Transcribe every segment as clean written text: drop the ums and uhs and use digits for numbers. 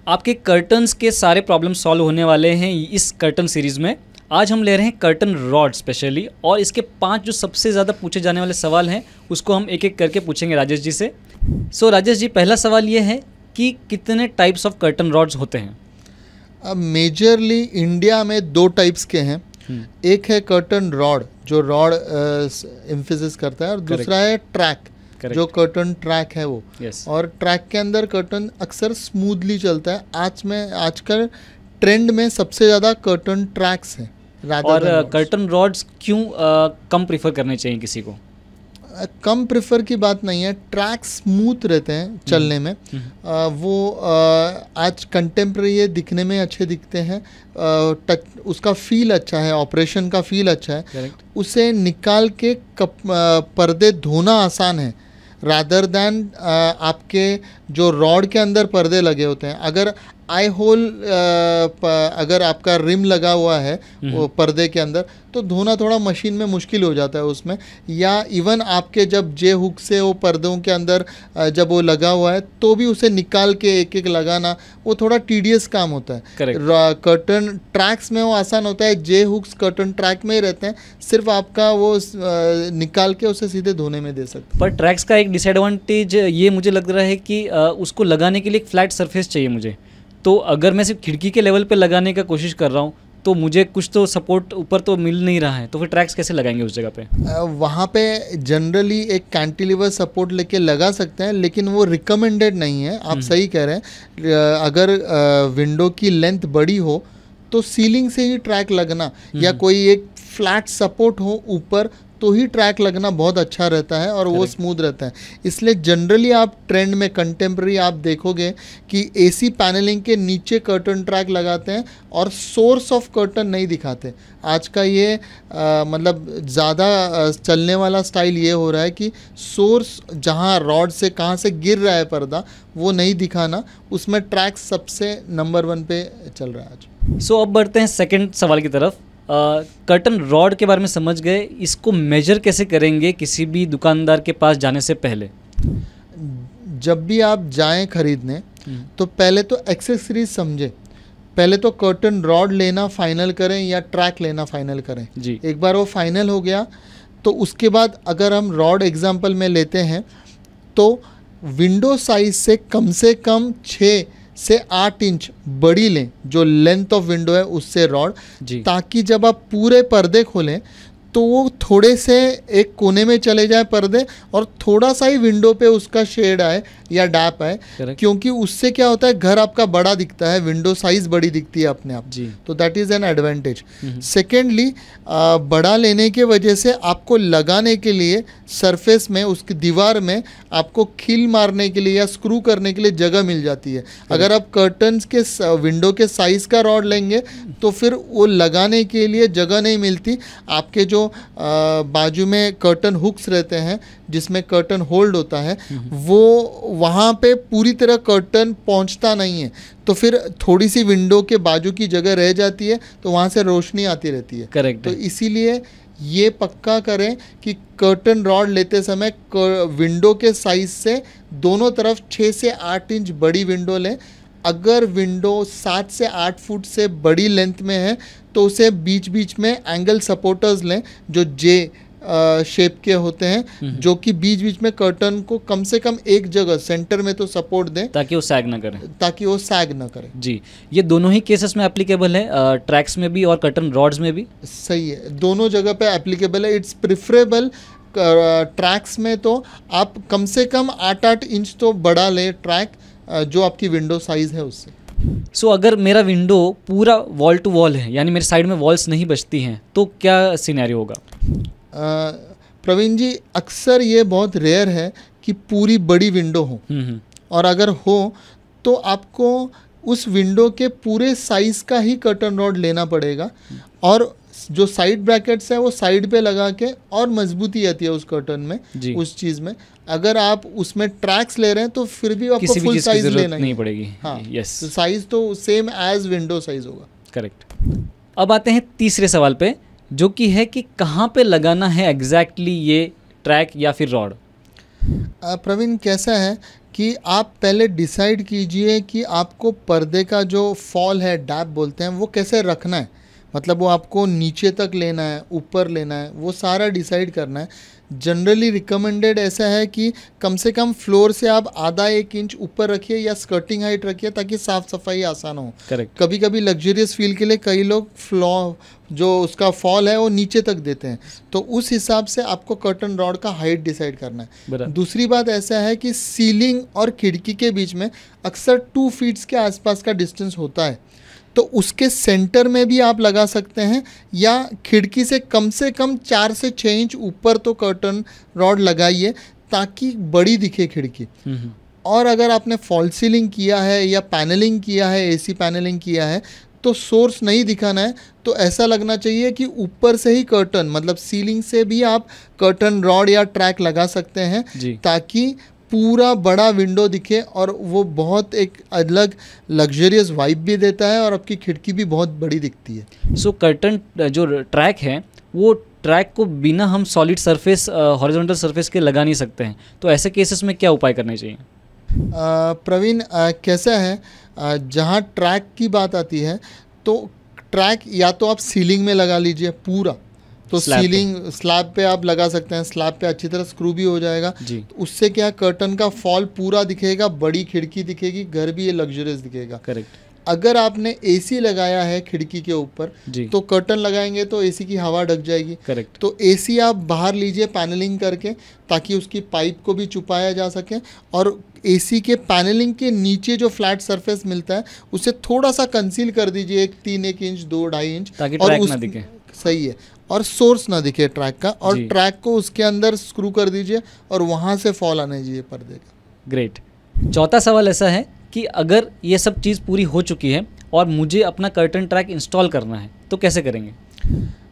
आपके कर्टन्स के सारे प्रॉब्लम सॉल्व होने वाले हैं इस कर्टन सीरीज़ में। आज हम ले रहे हैं कर्टन रॉड स्पेशली, और इसके 5 जो सबसे ज़्यादा पूछे जाने वाले सवाल हैं उसको हम एक एक करके पूछेंगे राजेश जी से। सो राजेश जी, पहला सवाल ये है कि कितने टाइप्स ऑफ कर्टन रॉड्स होते हैं? अब मेजरली इंडिया में 2 टाइप्स के हैं। एक है कर्टन रॉड जो रॉड एम्फेसिस करता है, और दूसरा है ट्रैक जो कर्टन ट्रैक है वो। और ट्रैक के अंदर कर्टन अक्सर स्मूथली चलता है। आजकल ट्रेंड में सबसे ज़्यादा कर्टन ट्रैक्स हैं। और कर्टन रॉड्स क्यों कम प्रीफर करने चाहिए किसी को? कम प्रेफर की बात नहीं है, ट्रैक स्मूथ रहते हैं चलने में। वो आज कंटेम्प्रेरी दिखने में अच्छे दिखते हैं, टच उसका फील अच्छा है, ऑपरेशन का फील अच्छा है। Correct. उसे निकाल के पर्दे धोना आसान है रादर दैन आपके जो रॉड के अंदर पर्दे लगे होते हैं। अगर आई होल अगर आपका रिम लगा हुआ है वो पर्दे के अंदर, तो धोना थोड़ा मशीन में मुश्किल हो जाता है उसमें। या इवन आपके जब जे हुक से वो पर्दों के अंदर जब वो लगा हुआ है तो भी उसे निकाल के एक एक लगाना वो थोड़ा टीडियस काम होता है। कर्टन ट्रैक्स में वो आसान होता है, जे हुक्स कर्टन ट्रैक में ही रहते हैं, सिर्फ आपका वो निकाल के उसे सीधे धोने में दे सकते हैं। पर ट्रैक्स का एक डिसएडवांटेज ये मुझे लग रहा है कि उसको लगाने के लिए एक फ्लैट सरफेस चाहिए मुझे। तो अगर मैं सिर्फ खिड़की के लेवल पे लगाने का कोशिश कर रहा हूँ तो मुझे कुछ तो सपोर्ट ऊपर तो मिल नहीं रहा है, तो फिर ट्रैक्स कैसे लगाएंगे उस जगह पे? वहाँ पे जनरली एक कैंटिलीवर सपोर्ट लेके लगा सकते हैं, लेकिन वो रिकमेंडेड नहीं है। आप सही कह रहे हैं। अगर विंडो की लेंथ बड़ी हो तो सीलिंग से ही ट्रैक लगना या कोई एक फ्लैट सपोर्ट हो ऊपर तो ही ट्रैक लगना बहुत अच्छा रहता है और वो स्मूथ रहता है। इसलिए जनरली आप ट्रेंड में कंटेम्प्रेरी आप देखोगे कि एसी पैनलिंग के नीचे कर्टन ट्रैक लगाते हैं और सोर्स ऑफ कर्टन नहीं दिखाते। आज का ये मतलब ज़्यादा चलने वाला स्टाइल ये हो रहा है कि सोर्स जहाँ रॉड से कहाँ से गिर रहा है पर्दा वो नहीं दिखाना, उसमें ट्रैक सबसे नंबर 1 पे चल रहा है आज। सो अब बढ़ते हैं सेकंड सवाल की तरफ। कर्टन रॉड के बारे में समझ गए, इसको मेजर कैसे करेंगे किसी भी दुकानदार के पास जाने से पहले? जब भी आप जाएं खरीदने तो पहले तो एक्सेसरीज समझें। पहले तो कर्टन रॉड लेना फाइनल करें या ट्रैक लेना फाइनल करें जी। एक बार वो फाइनल हो गया तो उसके बाद अगर हम रॉड एग्जांपल में लेते हैं तो विंडो साइज से कम 6 से 8 इंच बड़ी लें, जो लेंथ ऑफ विंडो है उससे रॉड, ताकि जब आप पूरे पर्दे खोलें तो वो थोड़े से एक कोने में चले जाए पर्दे और थोड़ा सा ही विंडो पे उसका शेड आए या डैप आए। क्योंकि उससे क्या होता है, घर आपका बड़ा दिखता है, विंडो साइज बड़ी दिखती है अपने आप, तो that is an advantage. Secondly, बड़ा लेने के वजह से आपको लगाने के लिए सरफेस में उसकी दीवार में आपको खील मारने के लिए या स्क्रू करने के लिए जगह मिल जाती है। अगर आप कर्टन्स के विंडो के साइज का रॉड लेंगे तो फिर वो लगाने के लिए जगह नहीं मिलती। आपके जो बाजू में कर्टन हुक्स रहते हैं जिसमें कर्टन होल्ड होता है वो वहाँ पे पूरी तरह कर्टन पहुँचता नहीं है, तो फिर थोड़ी सी विंडो के बाजू की जगह रह जाती है, तो वहाँ से रोशनी आती रहती है। करेक्ट। तो इसीलिए ये पक्का करें कि कर्टन रॉड लेते समय विंडो के साइज से दोनों तरफ 6 से 8 इंच बड़ी विंडो लें। अगर विंडो 7 से 8 फुट से बड़ी लेंथ में है तो उसे बीच बीच में एंगल सपोर्टर्स लें जो जे शेप के होते हैं, जो कि बीच बीच में कर्टन को कम से कम एक जगह सेंटर में तो सपोर्ट दें ताकि वो सैग ना करे। जी, ये दोनों ही केसेस में एप्लीकेबल है, ट्रैक्स में भी और कर्टन रॉड्स में भी। सही है, दोनों जगह पे एप्लीकेबल है। इट्स प्रिफरेबल ट्रैक्स में तो आप कम से कम 8-8 इंच तो बड़ा लें ट्रैक, जो आपकी विंडो साइज है उससे। सो अगर मेरा विंडो पूरा वॉल टू वॉल है, यानी मेरे साइड में वॉल्स नहीं बचती हैं, तो क्या सिनेरियो होगा? प्रवीण जी, अक्सर ये बहुत रेयर है कि पूरी बड़ी विंडो हो, और अगर हो तो आपको उस विंडो के पूरे साइज का ही कर्टन रॉड लेना पड़ेगा, और जो साइड ब्रैकेट्स है वो साइड पे लगा के और मजबूती आती है उस कर्टन में, उस चीज़ में। अगर आप उसमें ट्रैक्स ले रहे हैं तो फिर भी आपको फुल साइज लेना नहीं पड़ेगी। हाँ, यस, साइज तो सेम एज विंडो साइज होगा। करेक्ट। अब आते हैं तीसरे सवाल पे, जो कि है कि कहाँ पे लगाना है एग्जैक्टली ये ट्रैक या फिर रॉड? प्रवीण, कैसा है कि आप पहले डिसाइड कीजिए कि आपको पर्दे का जो फॉल है, डैप बोलते हैं, वो कैसे रखना है। मतलब वो आपको नीचे तक लेना है, ऊपर लेना है, वो सारा डिसाइड करना है। जनरली रिकमेंडेड ऐसा है कि कम से कम फ्लोर से आप आधा 1 इंच ऊपर रखिए या स्कर्टिंग हाइट रखिए ताकि साफ़ सफाई आसान हो। करेक्ट। कभी कभी लग्जरियस फील के लिए कई लोग फ्लोर जो उसका फॉल है वो नीचे तक देते हैं, तो उस हिसाब से आपको कर्टन रॉड का हाइट डिसाइड करना है। बराबर। दूसरी बात ऐसा है कि सीलिंग और खिड़की के बीच में अक्सर 2 फीट्स के आसपास का डिस्टेंस होता है, तो उसके सेंटर में भी आप लगा सकते हैं या खिड़की से कम 4 से 6 इंच ऊपर तो कर्टन रॉड लगाइए ताकि बड़ी दिखे खिड़की। और अगर आपने फॉल सीलिंग किया है या पैनलिंग किया है, एसी पैनलिंग किया है, तो सोर्स नहीं दिखाना है, तो ऐसा लगना चाहिए कि ऊपर से ही कर्टन, मतलब सीलिंग से भी आप कर्टन रॉड या ट्रैक लगा सकते हैं ताकि पूरा बड़ा विंडो दिखे और वो बहुत एक अलग लग्जरियस वाइब भी देता है और आपकी खिड़की भी बहुत बड़ी दिखती है। सो कर्टन जो ट्रैक है वो ट्रैक को बिना हम सॉलिड सरफेस, हॉरिजॉन्टल सरफेस के लगा नहीं सकते हैं, तो ऐसे केसेस में क्या उपाय करने चाहिए? प्रवीण, कैसा है, जहाँ ट्रैक की बात आती है तो ट्रैक या तो आप सीलिंग में लगा लीजिए पूरा, तो सीलिंग स्लैब पे आप लगा सकते हैं, स्लैब पे अच्छी तरह स्क्रू भी हो जाएगा जी। तो उससे क्या कर्टन का फॉल पूरा दिखेगा, बड़ी खिड़की दिखेगी, घर भी ये लग्जरियस दिखेगा। करेक्ट। अगर आपने एसी लगाया है खिड़की के ऊपर तो कर्टन लगाएंगे तो एसी की हवा ढक जाएगी। करेक्ट। तो एसी आप बाहर लीजिए पैनलिंग करके ताकि उसकी पाइप को भी छुपाया जा सके, और एसी के पैनलिंग के नीचे जो फ्लैट सरफेस मिलता है उसे थोड़ा सा कंसील कर दीजिए, 1 इंच 2-2.5 इंच, ताकि ट्रैक ना दिखे। सही है, और सोर्स ना दिखे ट्रैक का, और ट्रैक को उसके अंदर स्क्रू कर दीजिए और वहाँ से फॉल आने दीजिए पर्दे का। ग्रेट। चौथा सवाल ऐसा है कि अगर ये सब चीज़ पूरी हो चुकी है और मुझे अपना कर्टन ट्रैक इंस्टॉल करना है तो कैसे करेंगे?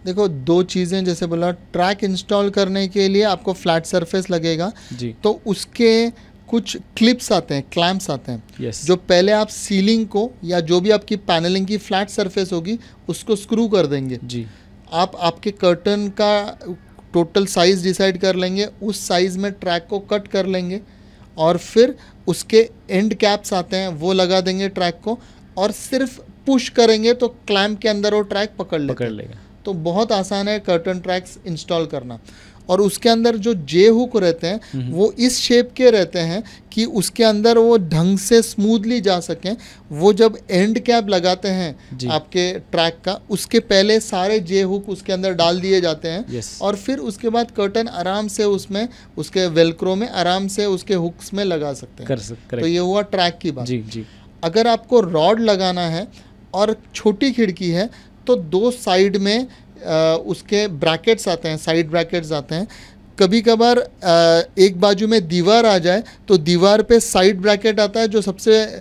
देखो, 2 चीज़ें, जैसे बोला, ट्रैक इंस्टॉल करने के लिए आपको फ्लैट सरफेस लगेगा जी। तो उसके कुछ क्लिप्स आते हैं, क्लैम्प्स आते हैं yes। जो पहले आप सीलिंग को या जो भी आपकी पैनलिंग की फ्लैट सरफेस होगी उसको स्क्रू कर देंगे जी। आप आपके कर्टन का टोटल साइज़ डिसाइड कर लेंगे, उस साइज़ में ट्रैक को कट कर लेंगे और फिर उसके एंड कैप्स आते हैं वो लगा देंगे ट्रैक को, और सिर्फ पुश करेंगे तो क्लैम्प के अंदर वो ट्रैक पकड़ लेगा। तो बहुत आसान है कर्टन ट्रैक्स इंस्टॉल करना। और उसके अंदर जो जे हुक रहते हैं वो इस शेप के रहते हैं कि उसके अंदर वो ढंग से स्मूथली जा सकें। वो जब एंड कैप लगाते हैं आपके ट्रैक का, उसके पहले सारे जे हुक उसके अंदर डाल दिए जाते हैं और फिर उसके बाद कर्टन आराम से उसमें, उसके वेलक्रो में आराम से उसके हुक्स में लगा सकते हैं। तो ये हुआ ट्रैक की बात जी। अगर आपको रॉड लगाना है और छोटी खिड़की है तो 2 साइड में उसके ब्रैकेट्स आते हैं, साइड ब्रैकेट्स आते हैं। कभी कभार एक बाजू में दीवार आ जाए तो दीवार पे साइड ब्रैकेट आता है, जो सबसे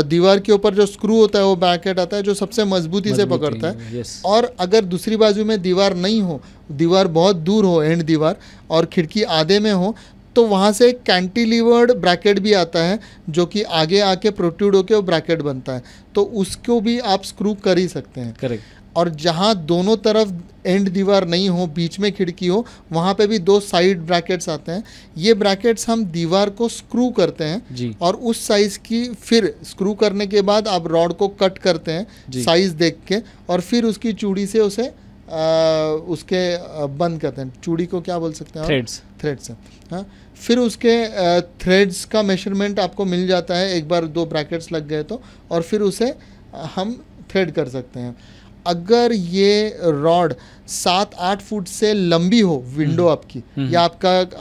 दीवार के ऊपर जो स्क्रू होता है वो ब्रैकेट आता है जो सबसे मजबूती से पकड़ता है। और अगर दूसरी बाजू में दीवार नहीं हो, दीवार बहुत दूर हो, एंड दीवार, और खिड़की आधे में हो, तो वहाँ से एक कैंटिलीवर्ड ब्रैकेट भी आता है जो कि आगे आके प्रोट्रूड होके वो ब्रैकेट बनता है, तो उसको भी आप स्क्रू कर ही सकते हैं। करेक्ट। और जहाँ दोनों तरफ एंड दीवार नहीं हो, बीच में खिड़की हो, वहाँ पे भी 2 साइड ब्रैकेट्स आते हैं। ये ब्रैकेट्स हम दीवार को स्क्रू करते हैं जी। और उस साइज़ की फिर स्क्रू करने के बाद आप रॉड को कट करते हैं साइज़ देख के, और फिर उसकी चूड़ी से उसे उसके बंद करते हैं। चूड़ी को क्या बोल सकते हैं? थ्रेड्स। हाँ, फिर उसके थ्रेड्स का मेजरमेंट आपको मिल जाता है एक बार 2 ब्रैकेट्स लग गए तो, और फिर उसे हम थ्रेड कर सकते हैं। अगर ये रॉड 7-8 फुट से लंबी हो विंडो आपकी, या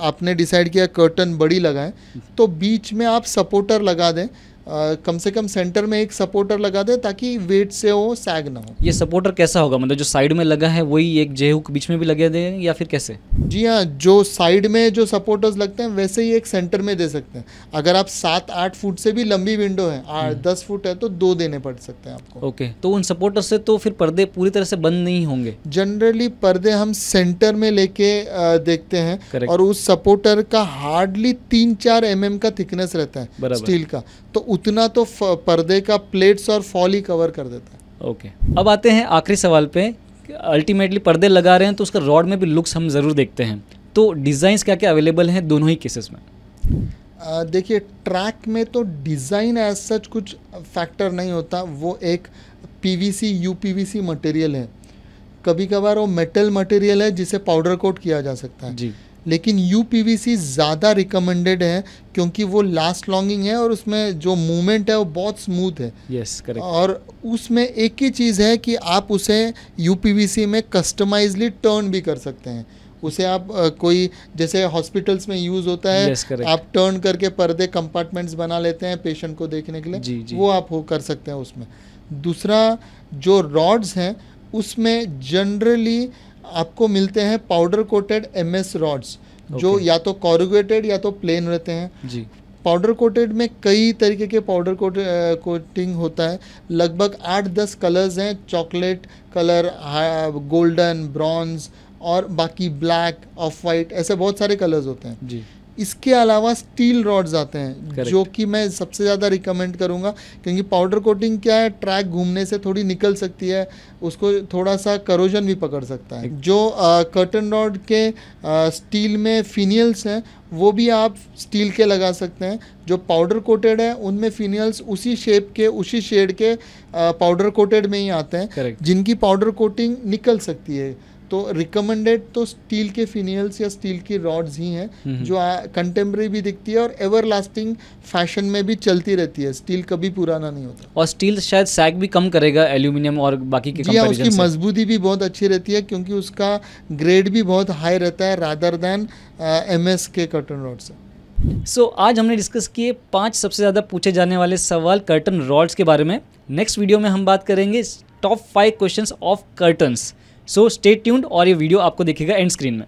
आपने डिसाइड किया कर्टन बड़ी लगाएं, तो बीच में आप सपोर्टर लगा दें, कम से कम सेंटर में एक सपोर्टर लगा दें ताकि वेट से वो सैग ना हो। ये सपोर्टर कैसा होगा? मतलब जो साइड में लगा है वही एक जे हुक बीच में भी लगा दें या फिर कैसे? जी हाँ, जो साइड में जो सपोर्टर्स लगते हैं वैसे ही एक सेंटर में दे सकते हैं। अगर आप 7-8 फुट से भी लंबी विंडो है, 10 फुट है, तो 2 देने पड़ सकते हैं आपको। ओके, तो उन सपोर्टर से तो फिर पर्दे पूरी तरह से बंद नहीं होंगे? जनरली पर्दे हम सेंटर में लेके देखते हैं। Correct. और उस सपोर्टर का हार्डली 3-4 mm का थिकनेस रहता है स्टील का, तो उतना तो पर्दे का प्लेट्स और फॉल ही कवर कर देता है। ओके, अब आते हैं आखिरी सवाल पे। अल्टीमेटली पर्दे लगा रहे हैं तो उसका रॉड में भी लुक्स हम ज़रूर देखते हैं, तो डिज़ाइंस क्या क्या अवेलेबल हैं दोनों ही केसेस में? देखिए ट्रैक में तो डिज़ाइन एज सच कुछ फैक्टर नहीं होता, वो एक पीवीसी यूपीवीसी मटेरियल है। कभी कभार वो मेटल मटेरियल है जिसे पाउडर कोट किया जा सकता है जी। लेकिन यूपीवीसी ज़्यादा रिकमेंडेड है क्योंकि वो लास्ट लॉन्गिंग है और उसमें जो मूवमेंट है वो बहुत स्मूथ है। Yes correct. और उसमें एक ही चीज़ है कि आप उसे यूपीवीसी में कस्टमाइजली टर्न भी कर सकते हैं। उसे आप कोई जैसे हॉस्पिटल्स में यूज़ होता है, Yes, correct. आप टर्न करके पर्दे कंपार्टमेंट्स बना लेते हैं पेशेंट को देखने के लिए, जी, जी। वो आप हो कर सकते हैं उसमें। दूसरा जो रॉड्स हैं उसमें जनरली आपको मिलते हैं पाउडर कोटेड एमएस रॉड्स जो Okay. या तो कॉरुगेटेड या तो प्लेन रहते हैं। जी। पाउडर कोटेड में कई तरीके के पाउडर कोटिंग होता है, लगभग 8-10 कलर्स हैं, चॉकलेट कलर, गोल्डन, ब्रॉन्ज और बाकी ब्लैक, ऑफ वाइट, ऐसे बहुत सारे कलर्स होते हैं। जी। इसके अलावा स्टील रॉड्स आते हैं Correct. जो कि मैं सबसे ज़्यादा रिकमेंड करूँगा क्योंकि पाउडर कोटिंग क्या है, ट्रैक घूमने से थोड़ी निकल सकती है, उसको थोड़ा सा करोजन भी पकड़ सकता है। जो कर्टन रॉड के स्टील में फिनियल्स हैं वो भी आप स्टील के लगा सकते हैं। जो पाउडर कोटेड है उनमें फिनियल्स उसी शेप के उसी शेड के पाउडर कोटेड में ही आते हैं Correct. जिनकी पाउडर कोटिंग निकल सकती है। तो रिकमेंडेड तो स्टील के फिनियल्स या स्टील की रॉड्स ही हैं जो कंटेम्प्रेरी भी दिखती है और एवर लास्टिंग फैशन में भी चलती रहती है। स्टील कभी पुराना नहीं होता। और स्टील शायद सैग भी कम करेगा एल्यूमिनियम और बाकी के जी हाँ, कंपैरिजन उसकी से। मजबूती भी बहुत अच्छी रहती है क्योंकि उसका ग्रेड भी बहुत हाई रहता है रादर देन एमएस के कर्टन रॉड से। सो आज हमने डिस्कस किए 5 सबसे ज़्यादा पूछे जाने वाले सवाल कर्टन रॉड्स के बारे में। नेक्स्ट वीडियो में हम बात करेंगे top 5 questions of curtains. So stay tuned और ये वीडियो आपको दिखेगा एंड स्क्रीन में।